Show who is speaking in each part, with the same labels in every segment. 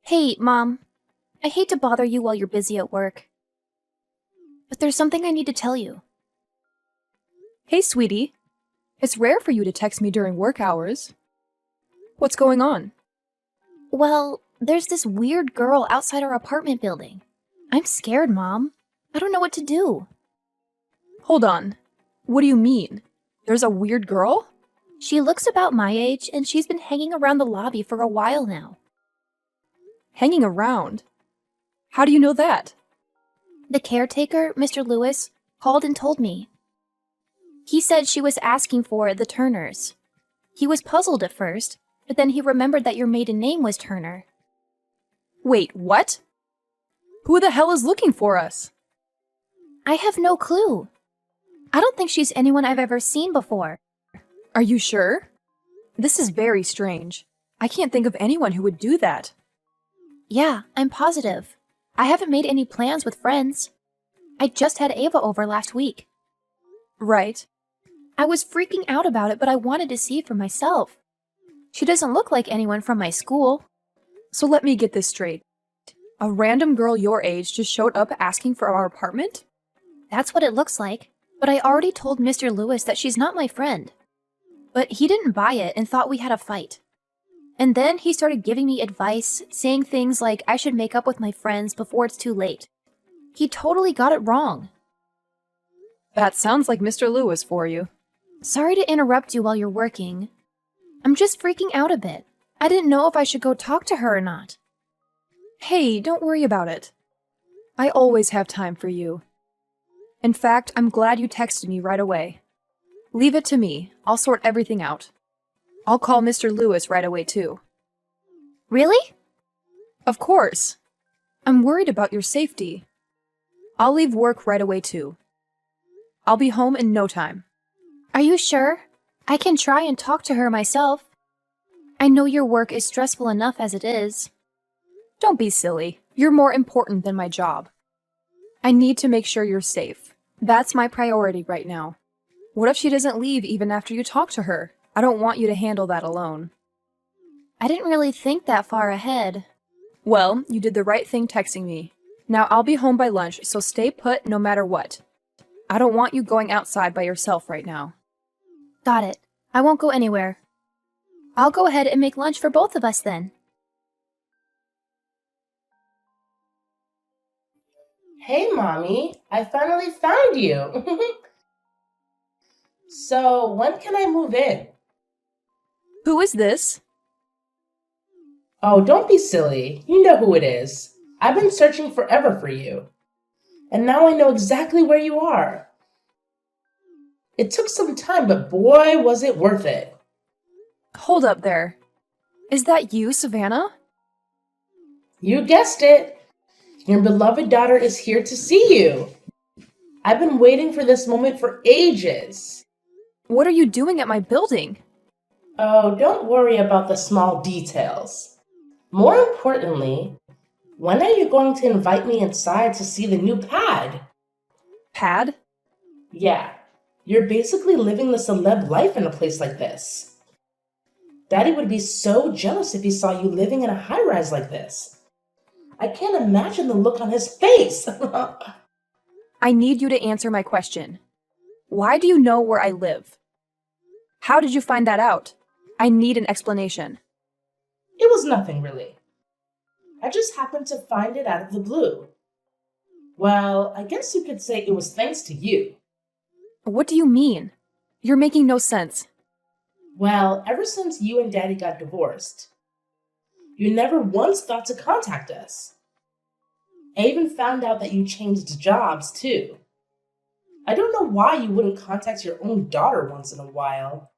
Speaker 1: Hey, Mom. I hate to bother you while you're busy at work, but there's something I need to tell you.
Speaker 2: Hey, sweetie. It's rare for you to text me during work hours. What's going on?
Speaker 1: Well, there's this weird girl outside our apartment building. I'm scared, Mom. I don't know what to do.
Speaker 2: Hold on. What do you mean? There's a weird girl?
Speaker 1: She looks about my age, and she's been hanging around the lobby for a while now.
Speaker 2: Hanging around? How do you know that?
Speaker 1: The caretaker, Mr. Lewis, called and told me. He said she was asking for the Turners. He was puzzled at first, but then he remembered that your maiden name was Turner.
Speaker 2: Wait, what? Who the hell is looking for us?
Speaker 1: I have no clue. I don't think she's anyone I've ever seen before.
Speaker 2: Are you sure? This is very strange. I can't think of anyone who would do that.
Speaker 1: Yeah, I'm positive. I haven't made any plans with friends. I just had Ava over last week.
Speaker 2: Right.
Speaker 1: I was freaking out about it, but I wanted to see for myself. She doesn't look like anyone from my school.
Speaker 2: So let me get this straight. A random girl your age just showed up asking for our apartment?
Speaker 1: That's what it looks like, but I already told Mr. Lewis that she's not my friend. But he didn't buy it and thought we had a fight. And then he started giving me advice, saying things like I should make up with my friends before it's too late. He totally got it wrong.
Speaker 2: That sounds like Mr. Lewis for you.
Speaker 1: Sorry to interrupt you while you're working. I'm just freaking out a bit. I didn't know if I should go talk to her or not.
Speaker 2: Hey, don't worry about it. I always have time for you. In fact, I'm glad you texted me right away. Leave it to me. I'll sort everything out. I'll call Mr. Lewis right away, too.
Speaker 1: Really?
Speaker 2: Of course. I'm worried about your safety. I'll leave work right away, too. I'll be home in no time.
Speaker 1: Are you sure? I can try and talk to her myself. I know your work is stressful enough as it is.
Speaker 2: Don't be silly. You're more important than my job. I need to make sure you're safe. That's my priority right now. What if she doesn't leave even after you talk to her? I don't want you to handle that alone.
Speaker 1: I didn't really think that far ahead.
Speaker 2: Well, you did the right thing texting me. Now I'll be home by lunch, so stay put no matter what. I don't want you going outside by yourself right now.
Speaker 1: Got it. I won't go anywhere. I'll go ahead and make lunch for both of us then.
Speaker 3: Hey, Mommy, I finally found you. So, when can I move in?
Speaker 2: Who is this?
Speaker 3: Oh, don't be silly. You know who it is. I've been searching forever for you. And now I know exactly where you are. It took some time, but boy, was it worth it.
Speaker 2: Hold up there. Is that you, Savannah?
Speaker 3: You guessed it. Your beloved daughter is here to see you. I've been waiting for this moment for ages.
Speaker 2: What are you doing at my building?
Speaker 3: Oh, don't worry about the small details. More importantly, when are you going to invite me inside to see the new pad?
Speaker 2: Pad?
Speaker 3: Yeah, you're basically living the celeb life in a place like this. Daddy would be so jealous if he saw you living in a high-rise like this. I can't imagine the look on his face.
Speaker 2: I need you to answer my question. Why do you know where I live? How did you find that out? I need an explanation.
Speaker 3: It was nothing really. I just happened to find it out of the blue. Well, I guess you could say it was thanks to you.
Speaker 2: What do you mean? You're making no sense.
Speaker 3: Well, ever since you and Daddy got divorced, you never once thought to contact us. I even found out that you changed jobs, too. I don't know why you wouldn't contact your own daughter once in a while.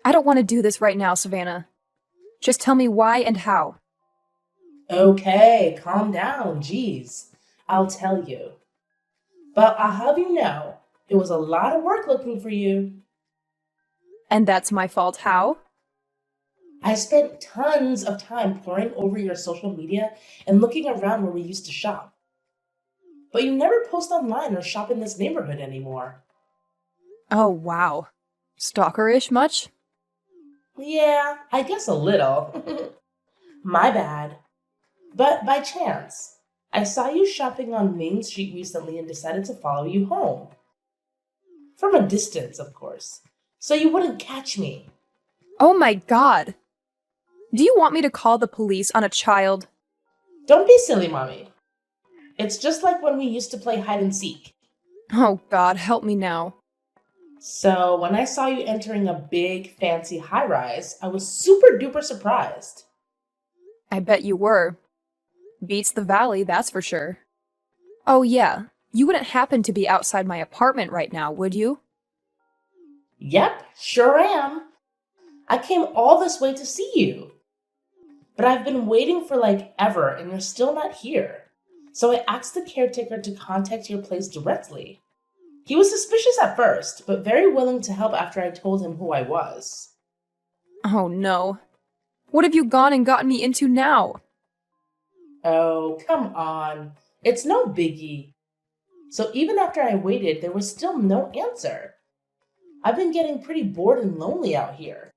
Speaker 2: I don't want to do this right now, Savannah. Just tell me why and how.
Speaker 3: Okay, calm down, geez. I'll tell you. But I'll have you know, it was a lot of work looking for you.
Speaker 2: And that's my fault. How?
Speaker 3: I spent tons of time poring over your social media and looking around where we used to shop. But you never post online or shop in this neighborhood anymore.
Speaker 2: Oh, wow. Stalkerish much?
Speaker 3: Yeah, I guess a little. My bad. But by chance, I saw you shopping on Main Street recently and decided to follow you home. From a distance, of course, so you wouldn't catch me.
Speaker 2: Oh my god! Do you want me to call the police on a child?
Speaker 3: Don't be silly, Mommy. It's just like when we used to play hide and seek.
Speaker 2: Oh god, help me now.
Speaker 3: So when I saw you entering a big, fancy high-rise, I was super duper surprised.
Speaker 2: I bet you were. Beats the valley, that's for sure. Oh yeah, you wouldn't happen to be outside my apartment right now, would you?
Speaker 3: Yep, sure am. I came all this way to see you. But I've been waiting for like ever and you're still not here. So I asked the caretaker to contact your place directly. He was suspicious at first, but very willing to help after I told him who I was.
Speaker 2: Oh no. What have you gone and gotten me into now?
Speaker 3: Oh, come on. It's no biggie. So even after I waited, there was still no answer. I've been getting pretty bored and lonely out here.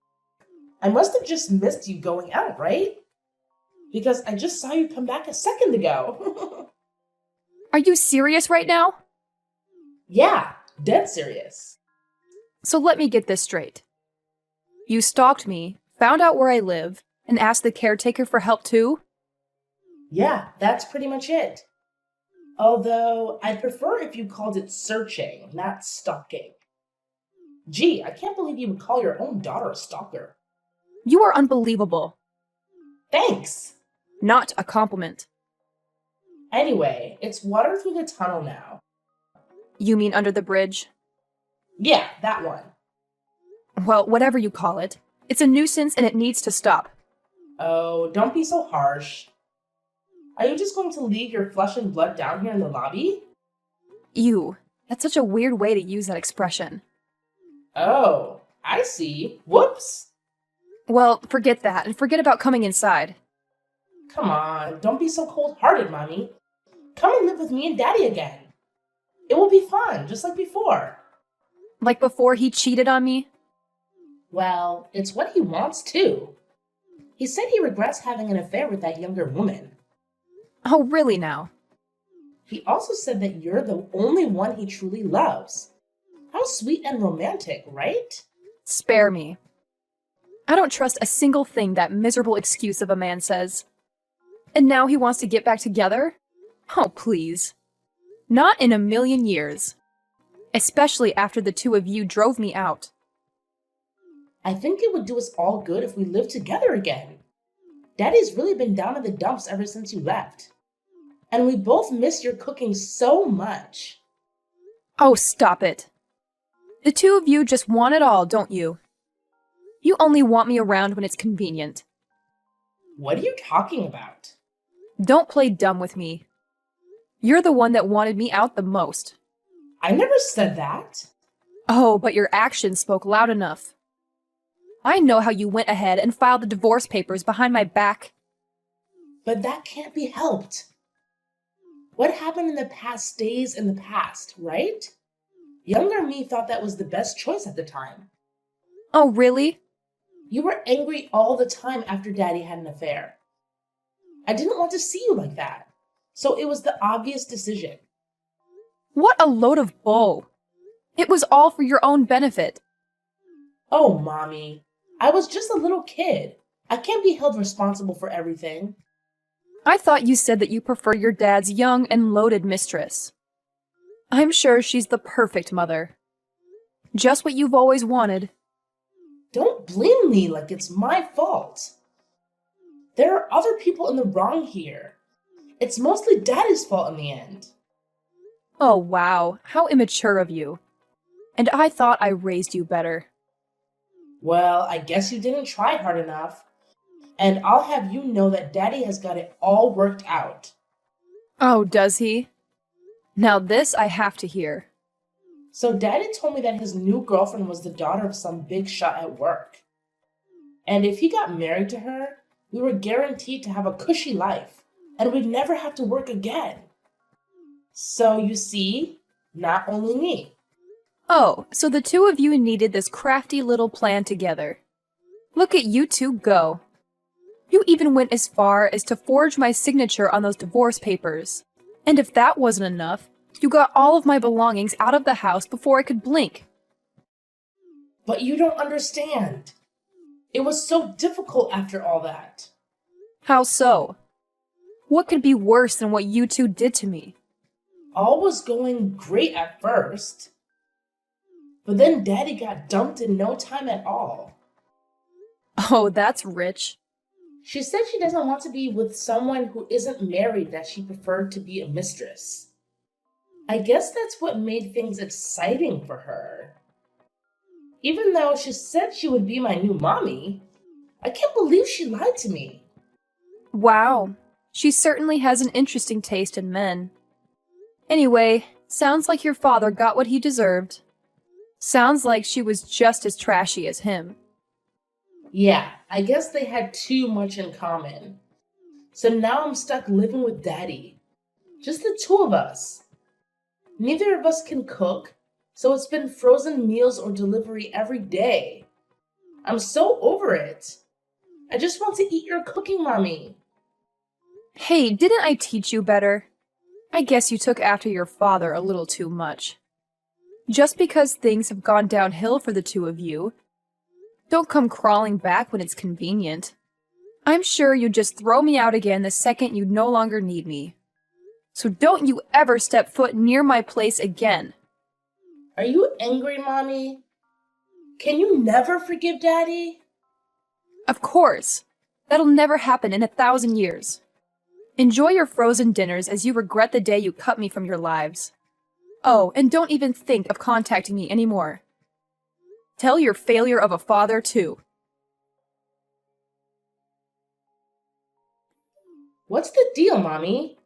Speaker 3: I must have just missed you going out, right? Because I just saw you come back a second ago.
Speaker 2: Are you serious right now?
Speaker 3: Yeah, dead serious.
Speaker 2: So let me get this straight. You stalked me, found out where I live, and asked the caretaker for help too?
Speaker 3: Yeah, that's pretty much it. Although, I'd prefer if you called it searching, not stalking. Gee, I can't believe you would call your own daughter a stalker.
Speaker 2: You are unbelievable.
Speaker 3: Thanks!
Speaker 2: Not a compliment.
Speaker 3: Anyway, it's water through the tunnel now.
Speaker 2: You mean under the bridge?
Speaker 3: Yeah, that one.
Speaker 2: Well, whatever you call it. It's a nuisance and it needs to stop.
Speaker 3: Oh, don't be so harsh. Are you just going to leave your flesh and blood down here in the lobby?
Speaker 2: Ew. That's such a weird way to use that expression.
Speaker 3: Oh, I see. Whoops!
Speaker 2: Well, forget that, and forget about coming inside.
Speaker 3: Come on, don't be so cold-hearted, Mommy. Come and live with me and Daddy again. It will be fun, just like before.
Speaker 2: Like before he cheated on me?
Speaker 3: Well, it's what he wants, too. He said he regrets having an affair with that younger woman.
Speaker 2: Oh, really now?
Speaker 3: He also said that you're the only one he truly loves. How sweet and romantic, right?
Speaker 2: Spare me. I don't trust a single thing that miserable excuse of a man says. And now he wants to get back together? Oh, please. Not in a million years. Especially after the two of you drove me out.
Speaker 3: I think it would do us all good if we lived together again. Daddy's really been down in the dumps ever since you left. And we both miss your cooking so much.
Speaker 2: Oh, stop it. The two of you just want it all, don't you? You only want me around when it's convenient.
Speaker 3: What are you talking about?
Speaker 2: Don't play dumb with me. You're the one that wanted me out the most.
Speaker 3: I never said that.
Speaker 2: Oh, but your actions spoke loud enough. I know how you went ahead and filed the divorce papers behind my back.
Speaker 3: But that can't be helped. What happened in the past stays in the past, right? Younger me thought that was the best choice at the time.
Speaker 2: Oh, really?
Speaker 3: You were angry all the time after Daddy had an affair. I didn't want to see you like that, so it was the obvious decision.
Speaker 2: What a load of bull. It was all for your own benefit.
Speaker 3: Oh, Mommy, I was just a little kid. I can't be held responsible for everything.
Speaker 2: I thought you said that you prefer your dad's young and loaded mistress. I'm sure she's the perfect mother. Just what you've always wanted.
Speaker 3: Don't blame me like it's my fault. There are other people in the wrong here. It's mostly Daddy's fault in the end.
Speaker 2: Oh, wow. How immature of you. And I thought I raised you better.
Speaker 3: Well, I guess you didn't try hard enough. And I'll have you know that Daddy has got it all worked out.
Speaker 2: Oh, does he? Now this I have to hear.
Speaker 3: So Daddy told me that his new girlfriend was the daughter of some big shot at work. And if he got married to her, we were guaranteed to have a cushy life, and we'd never have to work again. So you see, not only me.
Speaker 2: Oh, so the two of you needed this crafty little plan together. Look at you two go. You even went as far as to forge my signature on those divorce papers. And if that wasn't enough, you got all of my belongings out of the house before I could blink.
Speaker 3: But you don't understand. It was so difficult after all that.
Speaker 2: How so? What could be worse than what you two did to me?
Speaker 3: All was going great at first. But then Daddy got dumped in no time at all.
Speaker 2: Oh, that's rich.
Speaker 3: She said she doesn't want to be with someone who isn't married, that she preferred to be a mistress. I guess that's what made things exciting for her. Even though she said she would be my new mommy, I can't believe she lied to me.
Speaker 2: Wow, she certainly has an interesting taste in men. Anyway, sounds like your father got what he deserved. Sounds like she was just as trashy as him.
Speaker 3: Yeah, I guess they had too much in common. So now I'm stuck living with Daddy. Just the two of us. Neither of us can cook, so it's been frozen meals or delivery every day. I'm so over it. I just want to eat your cooking, Mommy.
Speaker 2: Hey, didn't I teach you better? I guess you took after your father a little too much. Just because things have gone downhill for the two of you, don't come crawling back when it's convenient. I'm sure you'd just throw me out again the second you no longer need me. So don't you ever step foot near my place again.
Speaker 3: Are you angry, Mommy? Can you never forgive Daddy?
Speaker 2: Of course. That'll never happen in 1,000 years. Enjoy your frozen dinners as you regret the day you cut me from your lives. Oh, and don't even think of contacting me anymore. Tell your failure of a father, too.
Speaker 3: What's the deal, Mommy?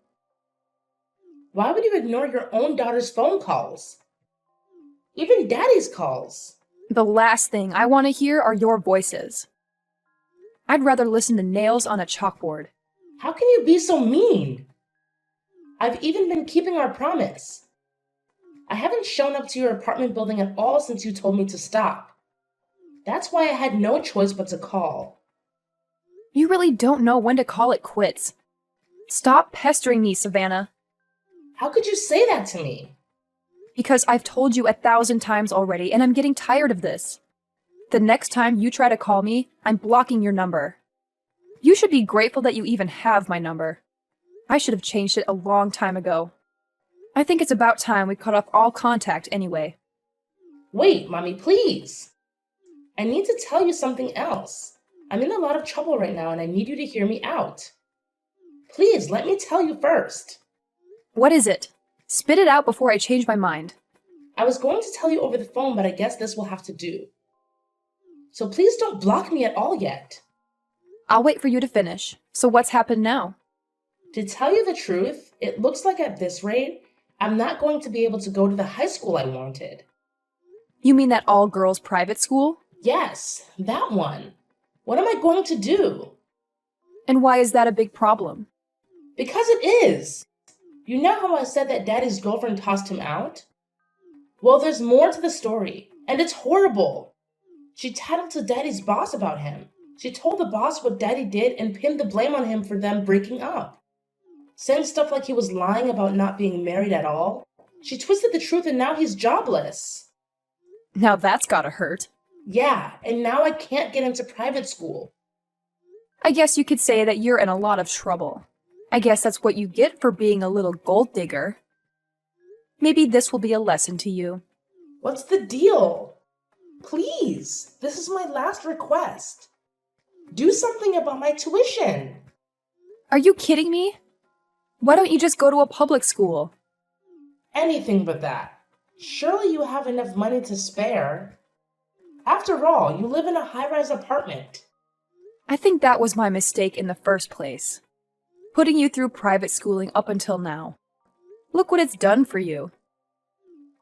Speaker 3: Why would you ignore your own daughter's phone calls? Even Daddy's calls.
Speaker 2: The last thing I want to hear are your voices. I'd rather listen to nails on a chalkboard.
Speaker 3: How can you be so mean? I've even been keeping our promise. I haven't shown up to your apartment building at all since you told me to stop. That's why I had no choice but to call.
Speaker 2: You really don't know when to call it quits. Stop pestering me, Savannah.
Speaker 3: How could you say that to me?
Speaker 2: Because I've told you 1,000 times already, and I'm getting tired of this. The next time you try to call me, I'm blocking your number. You should be grateful that you even have my number. I should have changed it a long time ago. I think it's about time we cut off all contact anyway.
Speaker 3: Wait, Mommy, please. I need to tell you something else. I'm in a lot of trouble right now and I need you to hear me out. Please, let me tell you first.
Speaker 2: What is it? Spit it out before I change my mind.
Speaker 3: I was going to tell you over the phone, but I guess this will have to do. So please don't block me at all yet.
Speaker 2: I'll wait for you to finish. So what's happened now?
Speaker 3: To tell you the truth, it looks like at this rate, I'm not going to be able to go to the high school I wanted.
Speaker 2: You mean that all-girls private school?
Speaker 3: Yes, that one. What am I going to do?
Speaker 2: And why is that a big problem?
Speaker 3: Because it is. You know how I said that Daddy's girlfriend tossed him out? Well, there's more to the story, and it's horrible. She tattled to Daddy's boss about him. She told the boss what Daddy did and pinned the blame on him for them breaking up. Saying stuff like he was lying about not being married at all. She twisted the truth and now he's jobless.
Speaker 2: Now that's gotta hurt.
Speaker 3: Yeah, and now I can't get into private school.
Speaker 2: I guess you could say that you're in a lot of trouble. I guess that's what you get for being a little gold digger. Maybe this will be a lesson to you.
Speaker 3: What's the deal? Please, this is my last request. Do something about my tuition.
Speaker 2: Are you kidding me? Why don't you just go to a public school?
Speaker 3: Anything but that. Surely you have enough money to spare. After all, you live in a high-rise apartment.
Speaker 2: I think that was my mistake in the first place. Putting you through private schooling up until now. Look what it's done for you.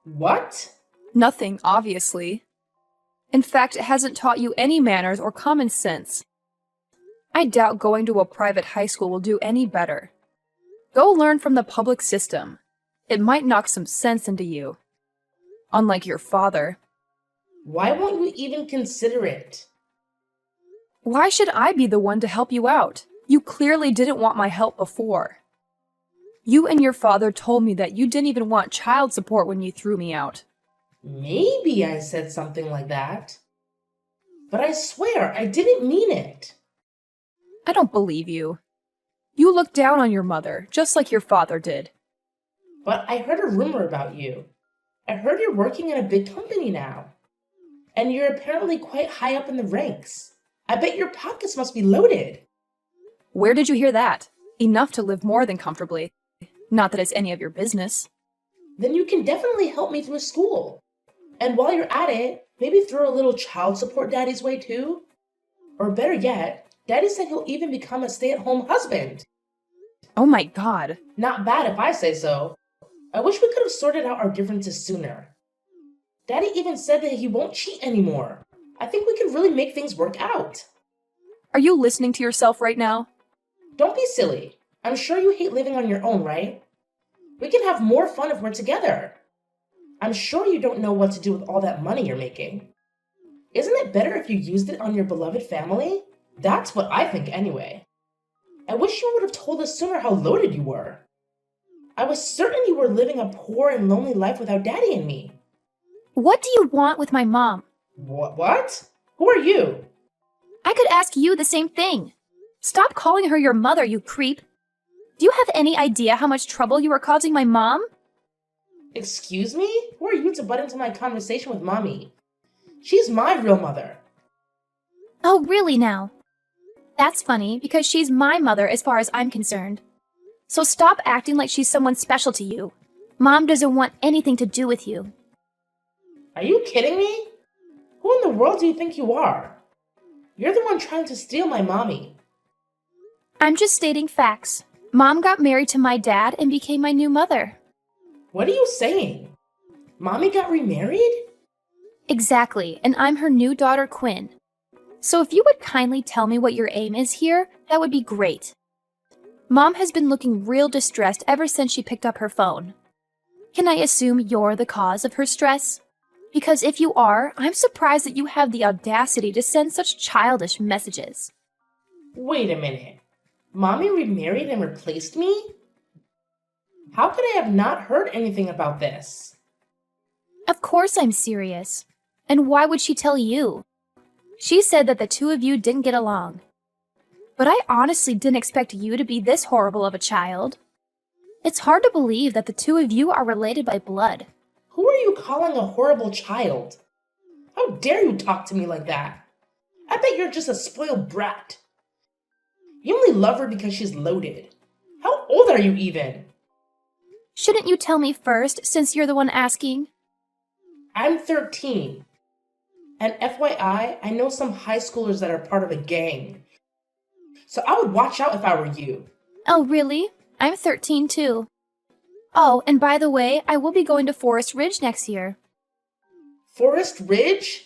Speaker 3: What?
Speaker 2: Nothing, obviously. In fact, it hasn't taught you any manners or common sense. I doubt going to a private high school will do any better. Go learn from the public system. It might knock some sense into you. Unlike your father.
Speaker 3: Why won't you even consider it?
Speaker 2: Why should I be the one to help you out? You clearly didn't want my help before. You and your father told me that you didn't even want child support when you threw me out.
Speaker 3: Maybe I said something like that. But I swear, I didn't mean it.
Speaker 2: I don't believe you. You look down on your mother, just like your father did.
Speaker 3: But I heard a rumor about you. I heard you're working in a big company now. And you're apparently quite high up in the ranks. I bet your pockets must be loaded.
Speaker 2: Where did you hear that? Enough to live more than comfortably. Not that it's any of your business.
Speaker 3: Then you can definitely help me through school. And while you're at it, maybe throw a little child support Daddy's way too. Or better yet, Daddy said he'll even become a stay-at-home husband.
Speaker 2: Oh my God.
Speaker 3: Not bad if I say so. I wish we could have sorted out our differences sooner. Daddy even said that he won't cheat anymore. I think we can really make things work out.
Speaker 2: Are you listening to yourself right now?
Speaker 3: Don't be silly. I'm sure you hate living on your own, right? We can have more fun if we're together. I'm sure you don't know what to do with all that money you're making. Isn't it better if you used it on your beloved family? That's what I think anyway. I wish you would have told us sooner how loaded you were. I was certain you were living a poor and lonely life without Daddy and me.
Speaker 1: What do you want with my mom?
Speaker 3: What? Who are you?
Speaker 1: I could ask you the same thing. Stop calling her your mother, you creep. Do you have any idea how much trouble you are causing my mom?
Speaker 3: Excuse me? Who are you to butt into my conversation with Mommy? She's my real mother.
Speaker 1: Oh, really now? That's funny, because she's my mother as far as I'm concerned. So stop acting like she's someone special to you. Mom doesn't want anything to do with you.
Speaker 3: Are you kidding me? Who in the world do you think you are? You're the one trying to steal my mommy.
Speaker 1: I'm just stating facts. Mom got married to my dad and became my new mother.
Speaker 3: What are you saying? Mommy got remarried?
Speaker 1: Exactly, and I'm her new daughter, Quinn. So if you would kindly tell me what your aim is here, that would be great. Mom has been looking real distressed ever since she picked up her phone. Can I assume you're the cause of her stress? Because if you are, I'm surprised that you have the audacity to send such childish messages.
Speaker 3: Wait a minute. Mommy remarried and replaced me? How could I have not heard anything about this?
Speaker 1: Of course I'm serious. And why would she tell you? She said that the two of you didn't get along. But I honestly didn't expect you to be this horrible of a child. It's hard to believe that the two of you are related by blood.
Speaker 3: Who are you calling a horrible child? How dare you talk to me like that? I bet you're just a spoiled brat. You only love her because she's loaded. How old are you even?
Speaker 1: Shouldn't you tell me first, since you're the one asking?
Speaker 3: I'm 13. And FYI, I know some high schoolers that are part of a gang. So I would watch out if I were you.
Speaker 1: Oh, really? I'm 13 too. Oh, and by the way, I will be going to Forest Ridge next year.
Speaker 3: Forest Ridge?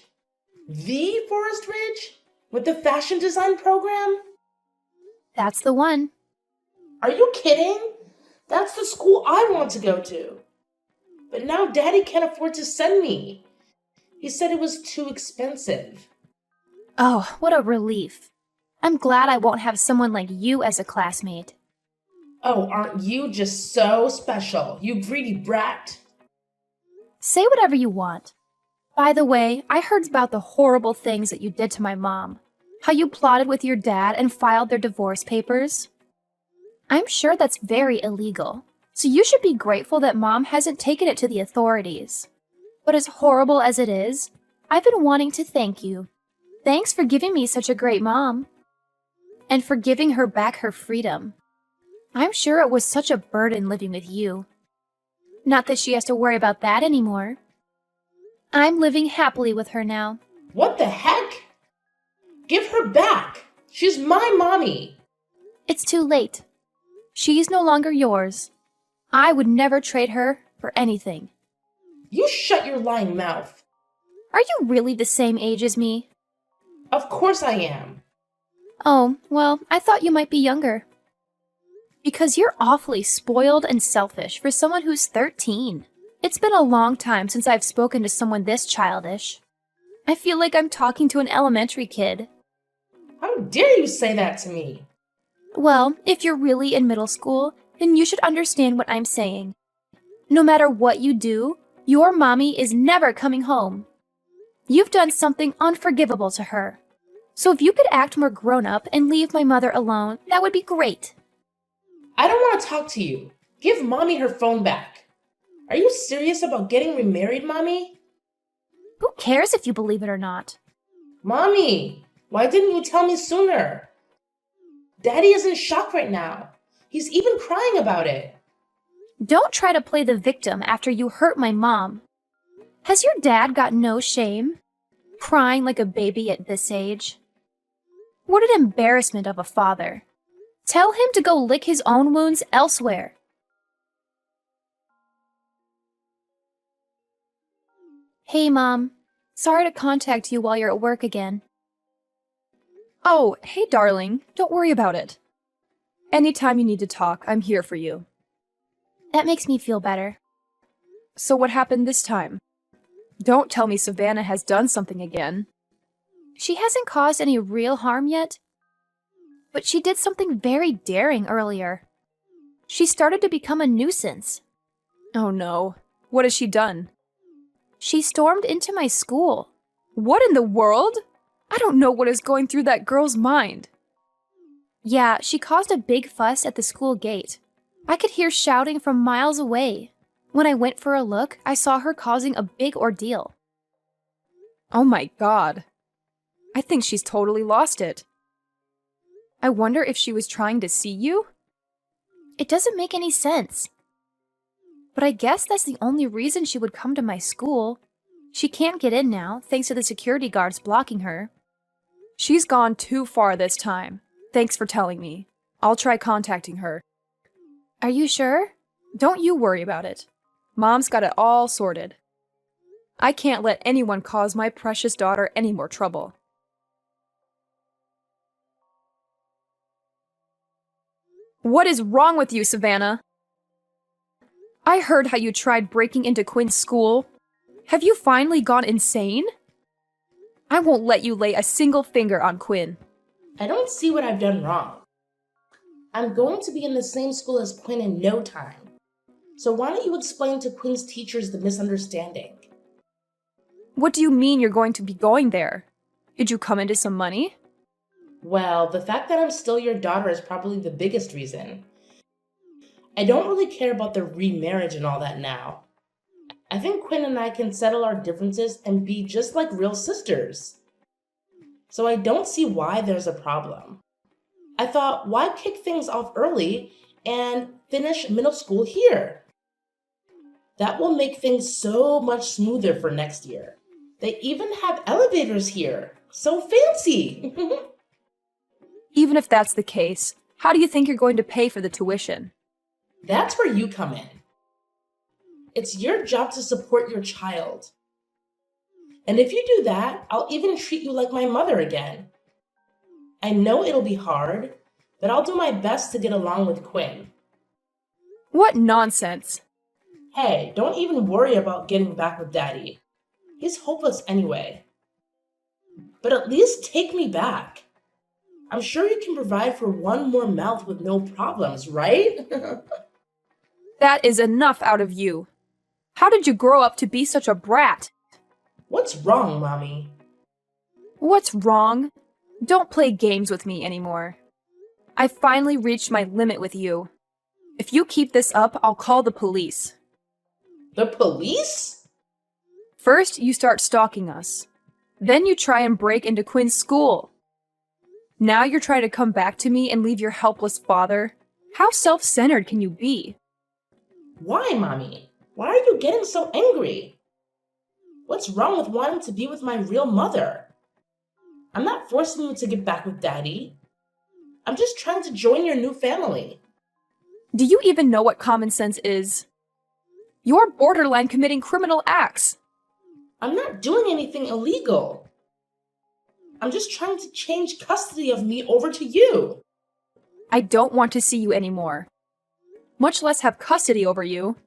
Speaker 3: The Forest Ridge? With the fashion design program?
Speaker 1: That's the one.
Speaker 3: Are you kidding? That's the school I want to go to. But now Daddy can't afford to send me. He said it was too expensive.
Speaker 1: Oh, what a relief. I'm glad I won't have someone like you as a classmate.
Speaker 3: Oh, aren't you just so special, you greedy brat?
Speaker 1: Say whatever you want. By the way, I heard about the horrible things that you did to my mom. How you plotted with your dad and filed their divorce papers. I'm sure that's very illegal, so you should be grateful that Mom hasn't taken it to the authorities. But as horrible as it is, I've been wanting to thank you. Thanks for giving me such a great mom. And for giving her back her freedom. I'm sure it was such a burden living with you. Not that she has to worry about that anymore. I'm living happily with her now.
Speaker 3: What the heck? Give her back! She's my mommy!
Speaker 1: It's too late. She's no longer yours. I would never trade her for anything.
Speaker 3: You shut your lying mouth.
Speaker 1: Are you really the same age as me?
Speaker 3: Of course I am.
Speaker 1: Oh, well, I thought you might be younger. Because you're awfully spoiled and selfish for someone who's 13. It's been a long time since I've spoken to someone this childish. I feel like I'm talking to an elementary kid.
Speaker 3: How dare you say that to me?
Speaker 1: Well, if you're really in middle school, then you should understand what I'm saying. No matter what you do, your mommy is never coming home. You've done something unforgivable to her. So if you could act more grown up and leave my mother alone, that would be great.
Speaker 3: I don't want to talk to you. Give Mommy her phone back. Are you serious about getting remarried, Mommy?
Speaker 1: Who cares if you believe it or not?
Speaker 3: Mommy, why didn't you tell me sooner? Daddy is in shock right now. He's even crying about it.
Speaker 1: Don't try to play the victim after you hurt my mom. Has your dad got no shame? Crying like a baby at this age? What an embarrassment of a father. Tell him to go lick his own wounds elsewhere. Hey, Mom. Sorry to contact you while you're at work again.
Speaker 2: Oh, hey, darling. Don't worry about it. Anytime you need to talk, I'm here for you.
Speaker 1: That makes me feel better.
Speaker 2: So what happened this time? Don't tell me Savannah has done something again.
Speaker 1: She hasn't caused any real harm yet, but she did something very daring earlier. She started to become a nuisance.
Speaker 2: Oh no. What has she done?
Speaker 1: She stormed into my school.
Speaker 2: What in the world? I don't know what is going through that girl's mind.
Speaker 1: Yeah, she caused a big fuss at the school gate. I could hear shouting from miles away. When I went for a look, I saw her causing a big ordeal.
Speaker 2: Oh my god. I think she's totally lost it. I wonder if she was trying to see you?
Speaker 1: It doesn't make any sense. But I guess that's the only reason she would come to my school. She can't get in now, thanks to the security guards blocking her.
Speaker 2: She's gone too far this time. Thanks for telling me. I'll try contacting her.
Speaker 1: Are you sure?
Speaker 2: Don't you worry about it. Mom's got it all sorted. I can't let anyone cause my precious daughter any more trouble. What is wrong with you, Savannah? I heard how you tried breaking into Quinn's school. Have you finally gone insane? I won't let you lay a single finger on Quinn.
Speaker 3: I don't see what I've done wrong. I'm going to be in the same school as Quinn in no time. So why don't you explain to Quinn's teachers the misunderstanding?
Speaker 2: What do you mean you're going to be going there? Did you come into some money?
Speaker 3: Well, the fact that I'm still your daughter is probably the biggest reason. I don't really care about the remarriage and all that now. I think Quinn and I can settle our differences and be just like real sisters. So I don't see why there's a problem. I thought, why kick things off early and finish middle school here? That will make things so much smoother for next year. They even have elevators here. So fancy!
Speaker 2: Even if that's the case, how do you think you're going to pay for the tuition?
Speaker 3: That's where you come in. It's your job to support your child. And if you do that, I'll even treat you like my mother again. I know it'll be hard, but I'll do my best to get along with Quinn.
Speaker 2: What nonsense!
Speaker 3: Hey, don't even worry about getting back with Daddy. He's hopeless anyway. But at least take me back. I'm sure you can provide for one more mouth with no problems, right?
Speaker 2: That is enough out of you. How did you grow up to be such a brat?
Speaker 3: What's wrong, Mommy?
Speaker 2: What's wrong? Don't play games with me anymore. I finally reached my limit with you. If you keep this up, I'll call the police.
Speaker 3: The police?
Speaker 2: First, you start stalking us. Then you try and break into Quinn's school. Now you're trying to come back to me and leave your helpless father? How self-centered can you be?
Speaker 3: Why, Mommy? Why are you getting so angry? What's wrong with wanting to be with my real mother? I'm not forcing you to get back with Daddy. I'm just trying to join your new family.
Speaker 2: Do you even know what common sense is? You're borderline committing criminal acts.
Speaker 3: I'm not doing anything illegal. I'm just trying to change custody of me over to you.
Speaker 2: I don't want to see you anymore. Much less have custody over you.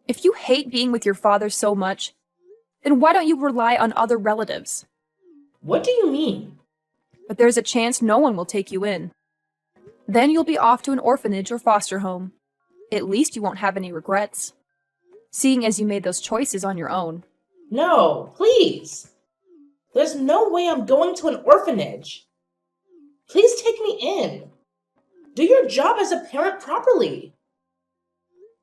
Speaker 2: If you hate being with your father so much, then why don't you rely on other relatives?
Speaker 3: What do you mean?
Speaker 2: but there's a chance no one will take you in. Then you'll be off to an orphanage or foster home. At least you won't have any regrets, seeing as you made those choices on your own.
Speaker 3: No, please. There's no way I'm going to an orphanage. Please take me in. Do your job as a parent properly.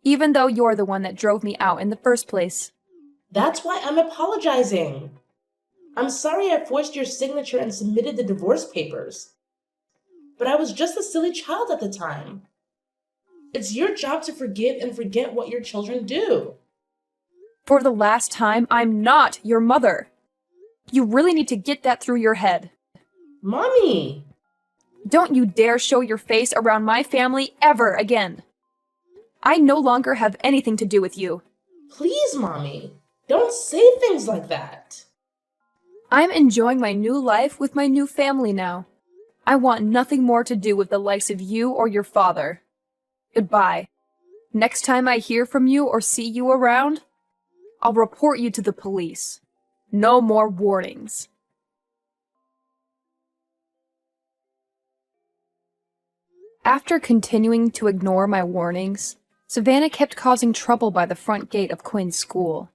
Speaker 2: Even though you're the one that drove me out in the first place.
Speaker 3: That's why I'm apologizing. I'm sorry I forced your signature and submitted the divorce papers. But I was just a silly child at the time. It's your job to forgive and forget what your children do.
Speaker 2: For the last time, I'm not your mother. You really need to get that through your head.
Speaker 3: Mommy!
Speaker 2: Don't you dare show your face around my family ever again. I no longer have anything to do with you.
Speaker 3: Please, Mommy. Don't say things like that.
Speaker 2: I'm enjoying my new life with my new family now. I want nothing more to do with the likes of you or your father. Goodbye. Next time I hear from you or see you around, I'll report you to the police. No more warnings. After continuing to ignore my warnings, Savannah kept causing trouble by the front gate of Quinn's school.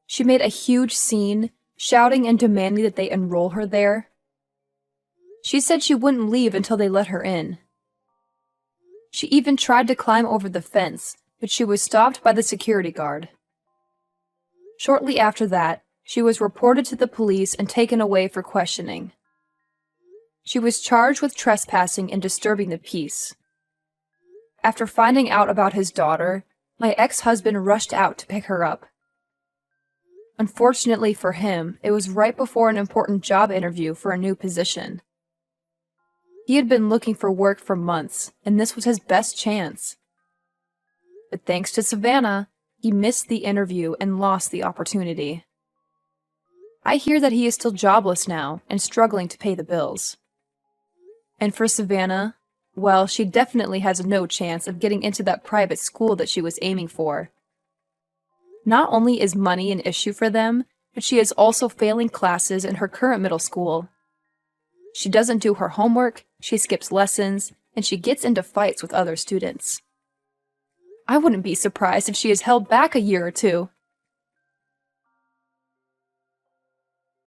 Speaker 2: She made a huge scene, shouting and demanding that they enroll her there. She said she wouldn't leave until they let her in. She even tried to climb over the fence, but she was stopped by the security guard. Shortly after that, she was reported to the police and taken away for questioning. She was charged with trespassing and disturbing the peace. After finding out about his daughter, my ex-husband rushed out to pick her up. Unfortunately for him, it was right before an important job interview for a new position. He had been looking for work for months, and this was his best chance. But thanks to Savannah, he missed the interview and lost the opportunity. I hear that he is still jobless now and struggling to pay the bills. And for Savannah, well, she definitely has no chance of getting into that private school that she was aiming for. Not only is money an issue for them, but she is also failing classes in her current middle school. She doesn't do her homework, she skips lessons, and she gets into fights with other students. I wouldn't be surprised if she is held back a year or two.